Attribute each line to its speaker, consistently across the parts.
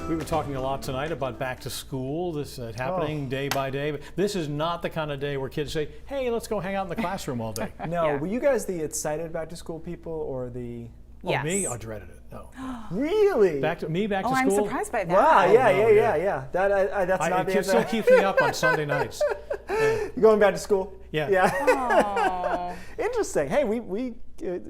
Speaker 1: We were talking a lot tonight about back to school. This is happening day by day. But this is not the kind of day where kids say, hey, let's go hang out in the classroom all day.
Speaker 2: No, were you guys the excited back to school people or the...
Speaker 1: Oh, me? I dreaded it. No.
Speaker 2: Really?
Speaker 1: Back to school?
Speaker 3: I'm surprised by that.
Speaker 2: Wow, yeah. That's not the
Speaker 1: It still keeps me up on Sunday nights.
Speaker 2: You going back to school?
Speaker 1: Yeah.
Speaker 2: Yeah. Interesting. Hey, we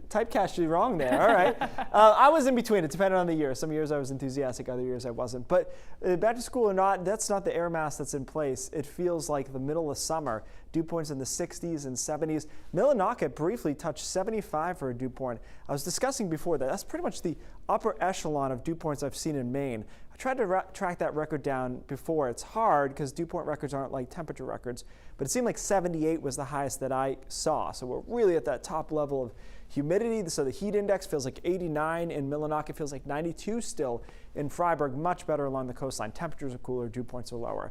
Speaker 2: typecast you wrong there. All right. I was in between. It depended on the year. Some years I was enthusiastic, other years I wasn't. But back to school or not, that's not the air mass that's in place. It feels like the middle of summer. Dew points in the 60s and 70s. Millinocket briefly touched 75 for a dew point. I was discussing before that. That's pretty much the upper echelon of dew points I've seen in Maine. I tried to track that record down before. It's hard because dew point records aren't like temperature records, but it seemed like 78 was the highest that I saw. So we're really at that top level of humidity. So the heat index feels like 89 in Millinocket, feels like 92 still in Freiburg, much better along the coastline. Temperatures are cooler, dew points are lower.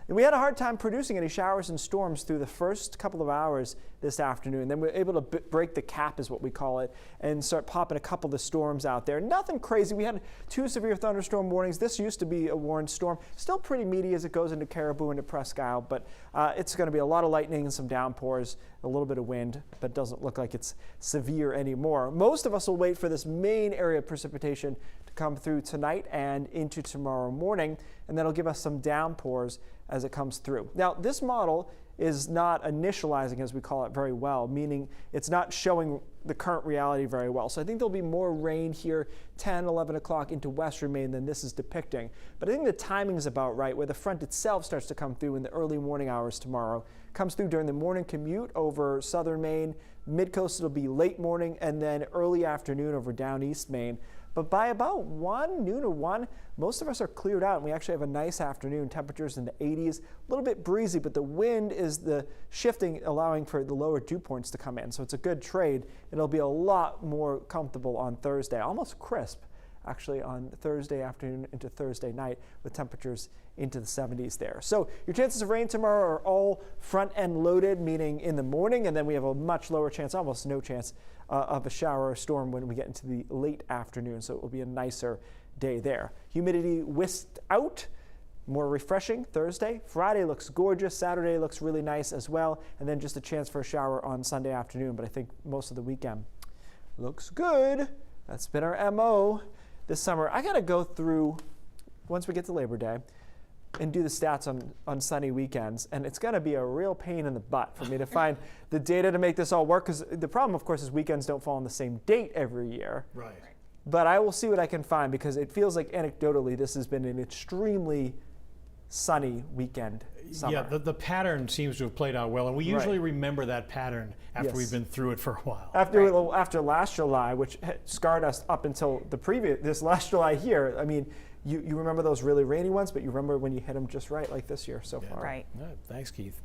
Speaker 2: And we had a hard time producing any showers and storms through the first couple of hours this afternoon. Then we were able to break the cap, is what we call it, and start popping a couple of the storms out there. Nothing crazy. We had 2 severe thunderstorm warnings. This used to be a warned storm. Still pretty meaty as it goes into Caribou and to Presque Isle, but it's going to be a lot of lightning and some downpours, a little bit of wind, but doesn't look like it's severe anymore. Most of us will wait for this main area of precipitation to come through tonight and into tomorrow morning, and that'll give us some downpours as it comes through. Now, this model is not initializing, as we call it, very well, meaning it's not showing the current reality very well. So I think there'll be more rain here 10, 11 o'clock into western Maine than this is depicting. But I think the timing is about right, where the front itself starts to come through in the early morning hours tomorrow. Comes through during the morning commute over southern Maine. Mid-coast, it'll be late morning, and then early afternoon over down east Maine. But by about noon or 1, most of us are cleared out, and we actually have a nice afternoon. Temperatures in the 80s, a little bit breezy, but the wind is the shifting, allowing for the lower dew points to come in. So it's a good trade. It'll be a lot more comfortable on Thursday, almost crisp, actually, on Thursday afternoon into Thursday night, with temperatures into the 70s there. So your chances of rain tomorrow are all front end loaded, meaning in the morning, and then we have a much lower chance, almost no chance, of a shower or storm when we get into the late afternoon. So it will be a nicer day there. Humidity whisked out, more refreshing Thursday. Friday looks gorgeous. Saturday looks really nice as well. And then just a chance for a shower on Sunday afternoon. But I think most of the weekend looks good. That's been our MO this summer. I got to go through, once we get to Labor Day, and do the stats on sunny weekends, and it's going to be a real pain in the butt for me to find the data to make this all work, because the problem, of course, is weekends don't fall on the same date every year.
Speaker 1: Right.
Speaker 2: But I will see what I can find, because it feels like anecdotally this has been an extremely sunny weekend summer.
Speaker 1: Yeah, the pattern seems to have played out well, and we usually remember that pattern after we've been through it for a while.
Speaker 2: After last July, which scarred us up until this last July here. I mean, you remember those really rainy ones, but you remember when you hit them just right, like this year so far.
Speaker 3: Right.
Speaker 1: Thanks, Keith.